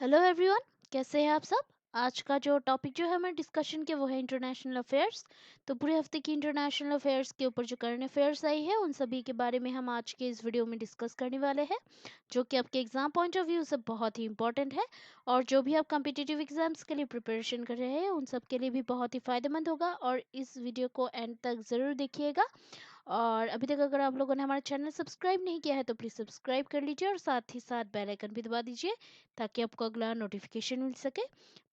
Hello everyone. कैसे हैं आप सब। आज का जो टॉपिक जो है हमारे डिस्कशन के वो है इंटरनेशनल अफेयर्स। तो पूरे हफ्ते की इंटरनेशनल अफेयर्स के ऊपर जो करंट अफेयर्स आई है उन सभी के बारे में हम आज के इस वीडियो में डिस्कस करने वाले हैं, जो कि आपके एग्जाम पॉइंट ऑफ व्यू से बहुत ही इंपॉर्टेंट है। और जो भी आप कॉम्पिटिटिव एग्जाम्स के लिए प्रिपरेशन कर रहे हैं उन सब के लिए भी बहुत ही फायदेमंद होगा, और इस वीडियो को एंड तक ज़रूर देखिएगा। और अभी तक अगर आप लोगों ने हमारा चैनल सब्सक्राइब नहीं किया है तो प्लीज़ सब्सक्राइब कर लीजिए और साथ ही साथ बेल आइकन भी दबा दीजिए ताकि आपको अगला नोटिफिकेशन मिल सके।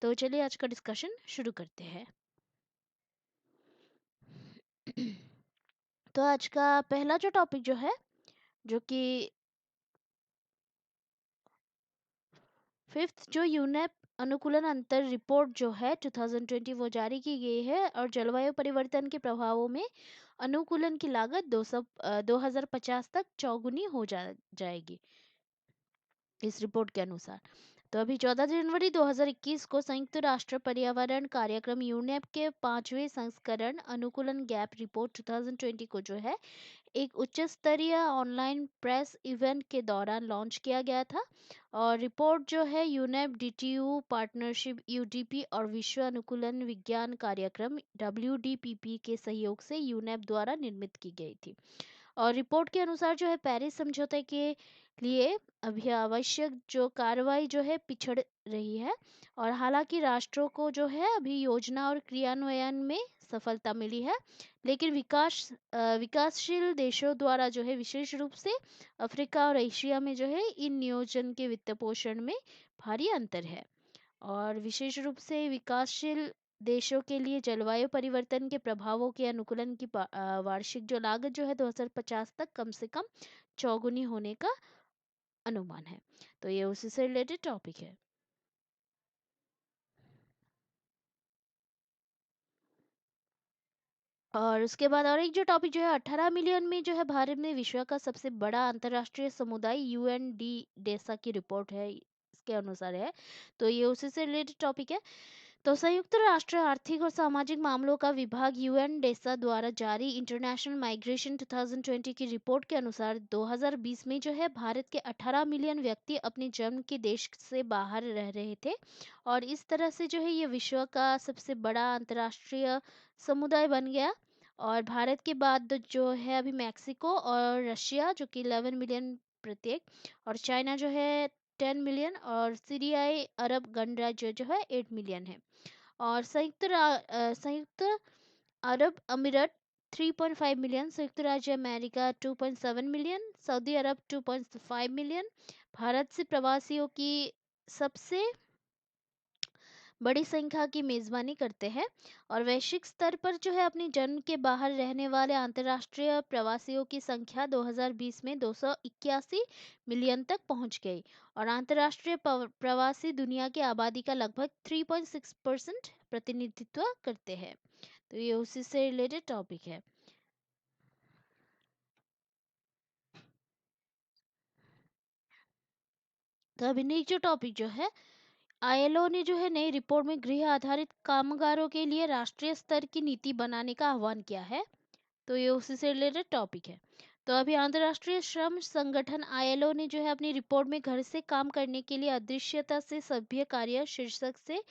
तो चलिए आज का डिस्कशन शुरू करते हैं। तो आज का पहला जो टॉपिक जो है, जो कि फिफ्थ जो यूनेप अनुकूलन अंतर रिपोर्ट जो है 2020 वो जारी की गई है, और जलवायु परिवर्तन के प्रभावों में अनुकूलन की लागत 2050 तक चौगुनी हो जाएगी इस रिपोर्ट के अनुसार। तो अभी 14 जनवरी 2021 को संयुक्त राष्ट्र पर्यावरण कार्यक्रम यूनेप के 5वें संस्करण अनुकूलन गैप रिपोर्ट 2020 को जो है एक उच्च स्तरीय ऑनलाइन प्रेस इवेंट के दौरान लॉन्च किया गया था। और रिपोर्ट जो है यूनेप डीटीयू पार्टनरशिप यूडीपी और विश्व अनुकूलन विज्ञान कार्यक्रम डब्ल्यूडीपीपी के सहयोग से यूनेप द्वारा निर्मित की गई थी। और रिपोर्ट के अनुसार जो है पेरिस समझौते के लिए अभी आवश्यक जो कार्रवाई जो है पिछड़ रही है। और हालांकि राष्ट्रों को जो है अभी योजना और क्रियान्वयन में सफलता मिली है, लेकिन विकासशील देशों द्वारा जो है विशेष रूप से अफ्रीका और एशिया में जो है इन नियोजन के वित्त पोषण में भारी अंतर है। और विशेष रूप से विकासशील देशों के लिए जलवायु परिवर्तन के प्रभावों के अनुकूलन की वार्षिक जो लागत जो है 2050 तक कम से कम चौगुनी होने का अनुमान है। तो ये उसी से रिलेटेड टॉपिक है। और उसके बाद और एक जो टॉपिक जो है 18 मिलियन में जो है भारत में विश्व का सबसे बड़ा अंतर्राष्ट्रीय समुदाय यूएनडी डेसा की रिपोर्ट है, इसके अनुसार है। तो ये उसी से रिलेटेड टॉपिक है। तो संयुक्त राष्ट्र आर्थिक और सामाजिक मामलों का विभाग यूएन डेसा द्वारा जारी इंटरनेशनल माइग्रेशन 2020 की रिपोर्ट के अनुसार 2020 में जो है भारत के 18 मिलियन व्यक्ति अपने जन्म के देश से बाहर रह रहे थे। और इस तरह से जो है ये विश्व का सबसे बड़ा अंतर्राष्ट्रीय समुदाय बन गया। और भारत के बाद जो है अभी मैक्सिको और रशिया जो कि 11 मिलियन प्रत्येक, और चाइना जो है 10 मिलियन, और सीरियाई अरब गणराज्य जो है 8 मिलियन है। और संयुक्त अरब अमीरात 3.5 मिलियन, संयुक्त राज्य अमेरिका 2.7 मिलियन, सऊदी अरब 2.5 मिलियन भारत से प्रवासियों की सबसे बड़ी संख्या की मेज़बानी करते हैं। और वैश्विक स्तर पर जो है अपने जन्म के बाहर रहने वाले अंतर्राष्ट्रीय प्रवासियों की संख्या 2020 में 281 मिलियन तक पहुंच गई। और अंतर्राष्ट्रीय प्रवासी दुनिया की आबादी का लगभग 3.6% प्रतिनिधित्व करते हैं। तो ये उसी से रिलेटेड टॉपिक है। तो अभी नेक्स्ट जो टॉपिक जो है, आईएलओ ने जो है नई रिपोर्ट में गृह आधारित कामगारों के लिए राष्ट्रीय स्तर की नीति बनाने का आह्वान किया है। तो ये उसी से रिलेटेड टॉपिक है। तो अभी अंतर्राष्ट्रीय श्रम संगठन आईएलओ ने जो है अपनी रिपोर्ट में घर से काम करने के लिए अदृश्यता से सभ्य कार्य शीर्षक से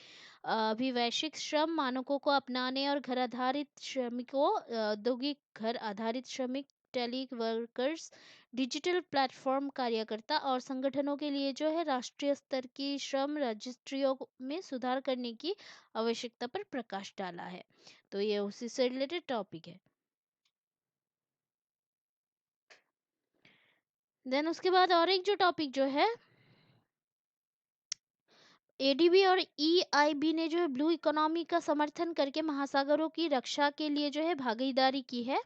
अभी वैश्विक श्रम मानकों को अपनाने और घर आधारित श्रमिकों, औद्योगिक घर आधारित श्रमिक, टेली वर्कर्स, डिजिटल प्लेटफॉर्म कार्यकर्ता और संगठनों के लिए जो है राष्ट्रीय स्तर की श्रम रजिस्ट्रियों में सुधार करने की आवश्यकता पर प्रकाश डाला है। तो ये उसी से रिलेटेड टॉपिक है। देन उसके बाद और एक जो टॉपिक जो है, एडीबी और ईआईबी ने जो है ब्लू इकोनॉमी का समर्थन करके महासागरों की रक्षा के लिए जो है भागीदारी की है।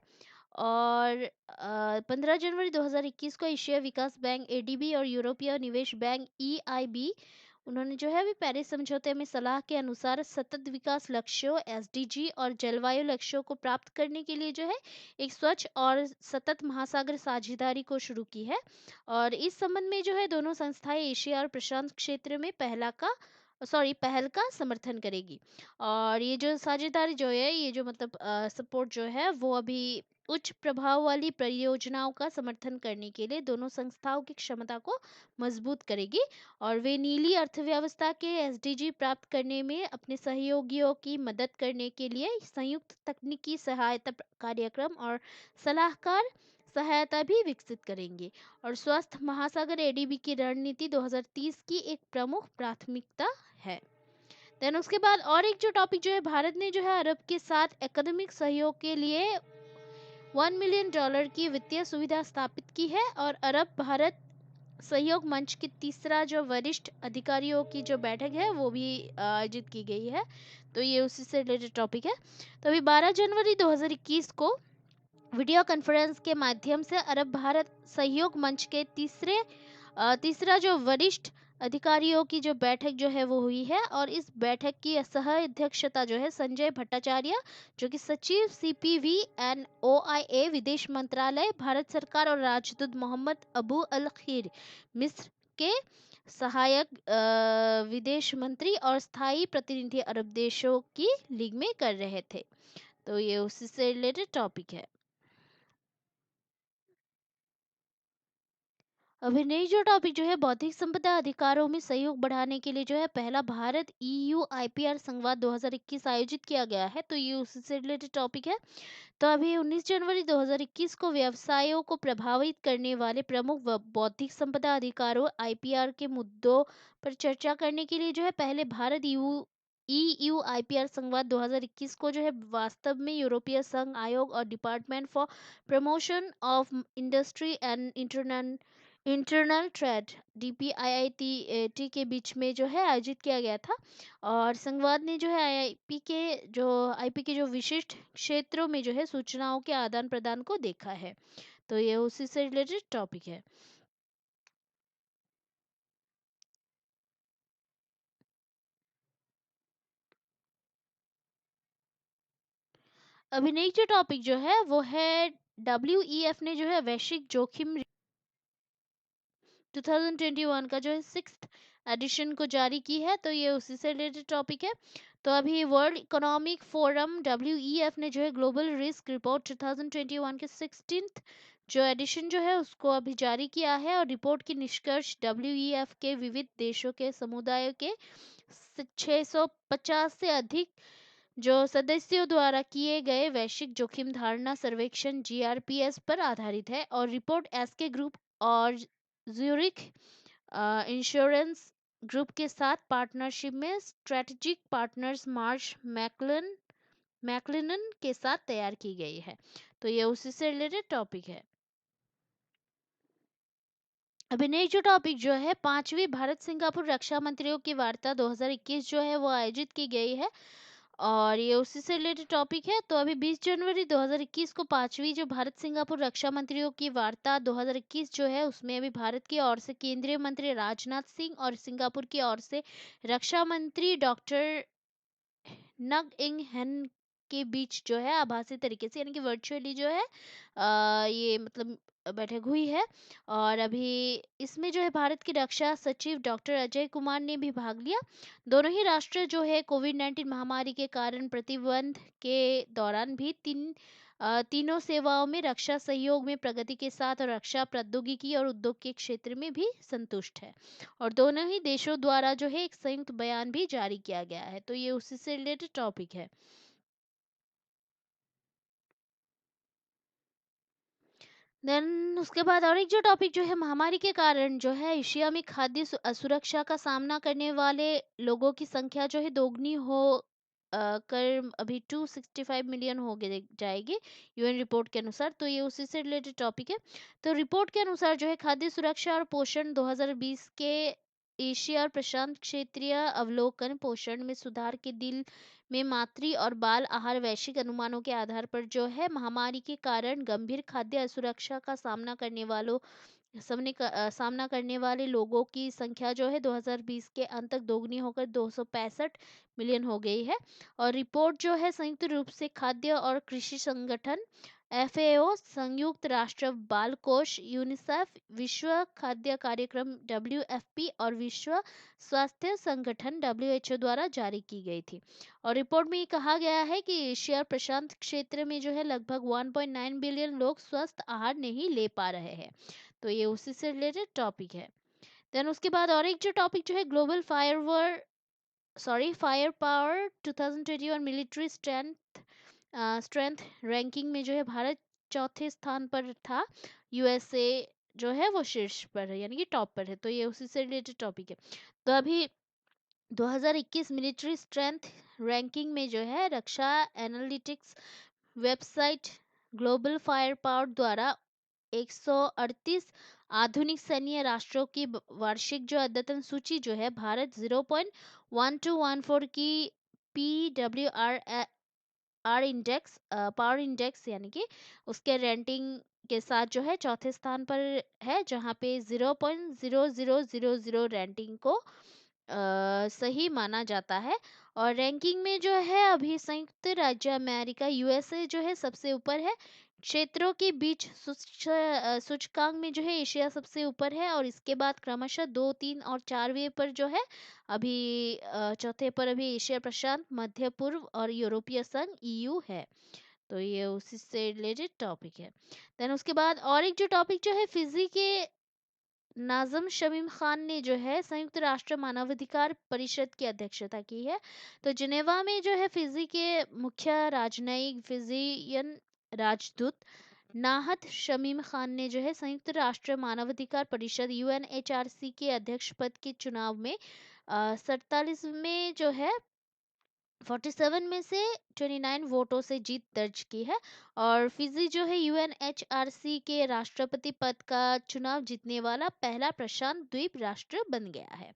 और 15 जनवरी 2021 को एशिया विकास बैंक एडीबी और यूरोपीय निवेश बैंक ईआईबी उन्होंने जो है अभी पेरिस समझौते में सलाह के अनुसार सतत विकास लक्ष्यों एसडीजी और जलवायु लक्ष्यों को प्राप्त करने के लिए जो है एक स्वच्छ और सतत महासागर साझेदारी को शुरू की है। और इस संबंध में जो है दोनों संस्थाएं एशिया और प्रशांत क्षेत्र में पहला का सॉरी पहल का समर्थन करेगी। और ये जो साझेदारी जो है, ये जो मतलब सपोर्ट जो है वो अभी उच्च प्रभाव वाली परियोजनाओं का समर्थन करने के लिए दोनों संस्थाओं की क्षमता को मजबूत करेगी। और वे नीली अर्थव्यवस्था के एसडीजी प्राप्त करने में अपने सहयोगियों की मदद करने के लिए संयुक्त तकनीकी सहायता कार्यक्रम और सलाहकार सहायता भी विकसित करेंगे। और स्वस्थ महासागर एडीबी की रणनीति 2030 की एक प्रमुख प्राथमिकता है। देन उसके बाद और एक जो टॉपिक जो है, भारत ने जो है अरब के साथ एकेडमिक सहयोग के लिए $1 मिलियन की वित्तीय सुविधा स्थापित की है। और अरब भारत सहयोग मंच की तीसरा जो वरिष्ठ अधिकारियों की जो बैठक है वो भी आयोजित की गई है। तो ये उसी से रिलेटेड टॉपिक है। तो अभी 12 जनवरी 2021 को वीडियो कॉन्फ्रेंस के माध्यम से अरब भारत सहयोग मंच के तीसरा जो वरिष्ठ अधिकारियों की जो बैठक जो है वो हुई है। और इस बैठक की सह अध्यक्षता जो है संजय भट्टाचार्य, जो कि सचिव सीपीवी एंड ओआईए विदेश मंत्रालय भारत सरकार, और राजदूत मोहम्मद अबू अल खीर मिस्र के सहायक विदेश मंत्री और स्थायी प्रतिनिधि अरब देशों की लीग में कर रहे थे। तो ये उसी से रिलेटेड टॉपिक है। अभी नई जो टॉपिक जो है, बौद्धिक संपदा अधिकारों में सहयोग बढ़ाने के लिए जो है पहला भारत ईयू आईपीआर संवाद 2021 आयोजित किया गया है। तो ये उसी से रिलेटेड टॉपिक है। तो अभी 19 जनवरी 2021 को व्यवसायों को प्रभावित करने वाले प्रमुख बौद्धिक संपदा अधिकारों आईपीआर के मुद्दों पर चर्चा करने के लिए जो है पहले भारत ईयू आईपीआर संवाद 2021 को जो है वास्तव में यूरोपीय संघ आयोग और department for promotion of industry and internal trade DPIIT के बीच में जो है आयोजित किया गया था। और संवाद ने जो है आईपी के जो विशिष्ट क्षेत्रों में जो है सूचनाओं के आदान प्रदान को देखा है। तो ये उसी से रिलेटेड टॉपिक है। अभी नई जो टॉपिक जो है वो है डब्ल्यूईएफ ने जो है वैश्विक जोखिम 2021 का जो है 6th एडिशन को जारी की है। तो ये उसी से रिलेटेड टॉपिक है। तो अभी वर्ल्ड इकोनॉमिक फोरम डब्ल्यूईएफ ने जो है ग्लोबल रिस्क रिपोर्ट 2021 के 16th जो एडिशन जो है उसको अभी जारी किया है। और रिपोर्ट की निष्कर्ष डब्ल्यूईएफ के विविध देशों के समुदायों के 650 से अधिक जो सदस्यों द्वारा किए गए वैश्विक जोखिम धारणा सर्वेक्षण जीआरपीएस पर आधारित है। और रिपोर्ट एसके ग्रुप और ज्यूरिख इंश्योरेंस ग्रुप के साथ पार्टनरशिप में स्ट्रेटेजिक पार्टनर्स मार्श मैकलिनन के साथ तैयार की गई है। तो ये उसी से रिलेटेड टॉपिक है। अभी नई जो टॉपिक जो है, पांचवी भारत सिंगापुर रक्षा मंत्रियों की वार्ता 2021 जो है वो आयोजित की गई है। और ये उसी से रिलेटेड टॉपिक है। तो अभी 20 जनवरी 2021 को पांचवी जो भारत सिंगापुर रक्षा मंत्रियों की वार्ता 2021 जो है उसमें अभी भारत की ओर से केंद्रीय मंत्री राजनाथ सिंह और सिंगापुर की ओर से रक्षा मंत्री डॉक्टर नग इंग हेन के बीच जो है आभासी तरीके से यानी कि वर्चुअली जो है ये मतलब बैठक हुई है। और अभी इसमें जो है भारत के रक्षा सचिव डॉक्टर अजय कुमार ने भी भाग लिया। दोनों ही राष्ट्र जो है कोविड-19 महामारी के कारण प्रतिबंध के दौरान भी तीनों सेवाओं में रक्षा सहयोग में प्रगति के साथ और रक्षा प्रौद्योगिकी और उद्योग के क्षेत्र में भी संतुष्ट है। और दोनों ही देशों द्वारा जो है एक संयुक्त बयान भी जारी किया गया है। तो ये उसी से रिलेटेड टॉपिक है। देन उसके बाद और एक जो टॉपिक जो है, महामारी के कारण जो है एशिया में खाद्य असुरक्षा का सामना करने वाले लोगों की संख्या जो है दोगुनी हो कर अभी 265 मिलियन हो गए जाएगी यूएन रिपोर्ट के अनुसार। तो ये उसी से रिलेटेड टॉपिक है। तो रिपोर्ट के अनुसार जो है खाद्य सुरक्षा और पोषण 2020 के एशिया और प्रशांत क्षेत्रीय अवलोकन पोषण में सुधार के दिल में मातृ और बाल आहार वैश्विक अनुमानों के आधार पर जो है महामारी के कारण गंभीर खाद्य असुरक्षा का सामना करने वाले लोगों की संख्या जो है 2020 के अंत तक दोगुनी होकर 265 मिलियन हो गई है। और रिपोर्ट जो है संयुक्त रूप से खाद्य और कृषि संगठन एफएओ, संयुक्त राष्ट्र बाल कोष, यूनिसेफ, विश्व खाद्य कार्यक्रम डब्ल्यूएफपी और विश्व स्वास्थ्य संगठन डब्ल्यूएचओ द्वारा जारी की गई थी। और रिपोर्ट में ये कहा गया है कि एशिया प्रशांत क्षेत्र में जो है लगभग 1.9 बिलियन लोग स्वस्थ आहार नहीं ले पा रहे हैं। तो ये उसी से रिलेटेड टॉपिक है। देन उसके बाद और एक जो टॉपिक जो है global fire power 2021 military strength ranking में जो है भारत चौथे स्थान पर था। यूएसए जो है वो शीर्ष पर है, यानी कि टॉप पर है। तो ये उसी से रिलेटेड टॉपिक है। तो अभी 2021 मिलिट्री स्ट्रेंथ रैंकिंग में जो है रक्षा analytics website Global Firepower द्वारा 138 आधुनिक सैन्य राष्ट्रों की वार्षिक जो अद्यतन सूची जो है भारत 0.1214 की PWR R index power index यानी कि उसके रेटिंग के साथ जो है चौथे स्थान पर है, जहाँ पे 0.0000 रेटिंग को सही माना जाता है। और रैंकिंग में जो है अभी संयुक्त राज्य अमेरिका यूएसए जो है सबसे ऊपर है। क्षेत्रों के बीच सूचकांक में जो है एशिया सबसे ऊपर है, और इसके बाद क्रमशः 2, 3 और 4वें पर जो है अभी चौथे पर अभी एशिया प्रशांत, मध्य पूर्व और यूरोपीय संघ ईयू है। तो ये उसी से रिलेटेड टॉपिक है। देन उसके बाद और एक जो टॉपिक जो है फिजी के नाज़म शमीम खान ने जो है संयुक्त राष्ट्र मानवाधिकार परिषद की अध्यक्षता की है। तो जिनेवा में जो है फिजी के मुख्य राजनयिक फिजियन राजदूत नाहत शमीम खान ने जो है संयुक्त राष्ट्र मानवाधिकार परिषद यूएनएचआरसी के अध्यक्ष पद के चुनाव में 47 में जो है 47 में से 29 वोटों से जीत दर्ज की है। और फिजी जो है यूएनएचआरसी के राष्ट्रपति पद का चुनाव जीतने वाला पहला प्रशांत द्वीप राष्ट्र बन गया है।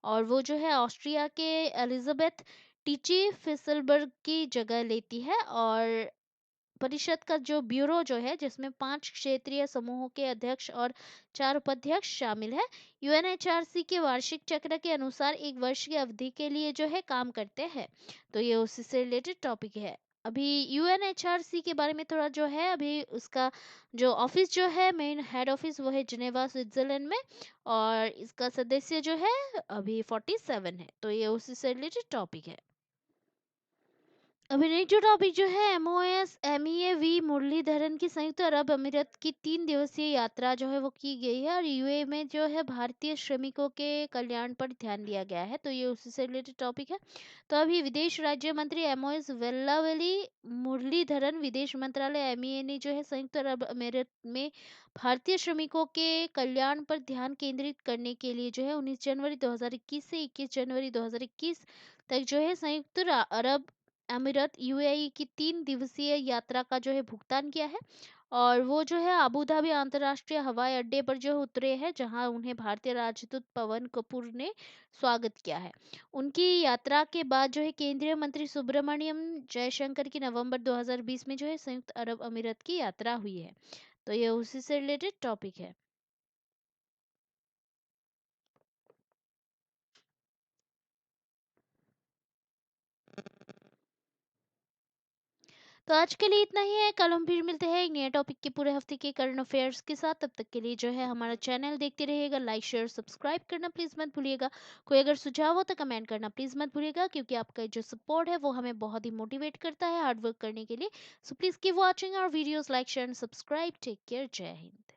और वो जो है ऑस्ट्रिया के एलिजाबेथ टीची फिसलबर्ग की जगह लेती है। और परिषद का जो ब्यूरो जो है जिसमें 5 क्षेत्रीय समूहों के अध्यक्ष और 4 उपाध्यक्ष शामिल है, यूएनएचआरसी के वार्षिक चक्र के अनुसार एक वर्ष की अवधि के लिए जो है काम करते हैं। तो ये उसी से रिलेटेड टॉपिक है। अभी यूएनएचआरसी के बारे में थोड़ा जो है, अभी उसका जो ऑफिस जो है मेन हेड ऑफिस वो है जिनेवा स्विट्जरलैंड में, और इसका सदस्य जो है अभी 47 है। तो ये उसी से रिलेटेड टॉपिक है। अभी नेक्स्ट जो टॉपिक जो है MOS MEAV मुरलीधरन की संयुक्त अरब अमीरात की 3 दिवसीय यात्रा जो है वो की गई है, और यूएई में जो है भारतीय श्रमिकों के कल्याण पर ध्यान दिया गया है। तो ये उसी से रिलेटेड टॉपिक है। तो अभी विदेश राज्य मंत्री MOS वेल्लावेली मुरलीधरन विदेश मंत्रालय MEA ने जो है संयुक्त अरब अमीरात में भारतीय श्रमिकों के कल्याण पर ध्यान केंद्रित करने के लिए जो है 19 जनवरी 2021 से 21 जनवरी 2021 तक जो है संयुक्त अरब अमीरात यूएई की 3 दिवसीय यात्रा का जो है भुगतान किया है। और वो जो है अबू धाबी अंतर्राष्ट्रीय हवाई अड्डे पर जो उतरे हैं, जहां उन्हें भारतीय राजदूत पवन कपूर ने स्वागत किया है। उनकी यात्रा के बाद जो है केंद्रीय मंत्री सुब्रमण्यम जयशंकर की नवंबर 2020 में जो है संयुक्त अरब अमीरात की यात्रा हुई है। तो ये उसी से रिलेटेड टॉपिक है। तो आज के लिए इतना ही है। कल हम फिर मिलते हैं एक नए टॉपिक के पूरे हफ्ते के करंट अफेयर्स के साथ। तब तक के लिए जो है हमारा चैनल देखते रहिएगा, लाइक शेयर सब्सक्राइब करना प्लीज़ मत भूलिएगा। कोई अगर सुझाव हो तो कमेंट करना प्लीज़ मत भूलिएगा, क्योंकि आपका जो सपोर्ट है वो हमें बहुत ही मोटिवेट करता है हार्ड वर्क करने के लिए। So please keep watching our videos, like share and subscribe. Take care, जय हिंद।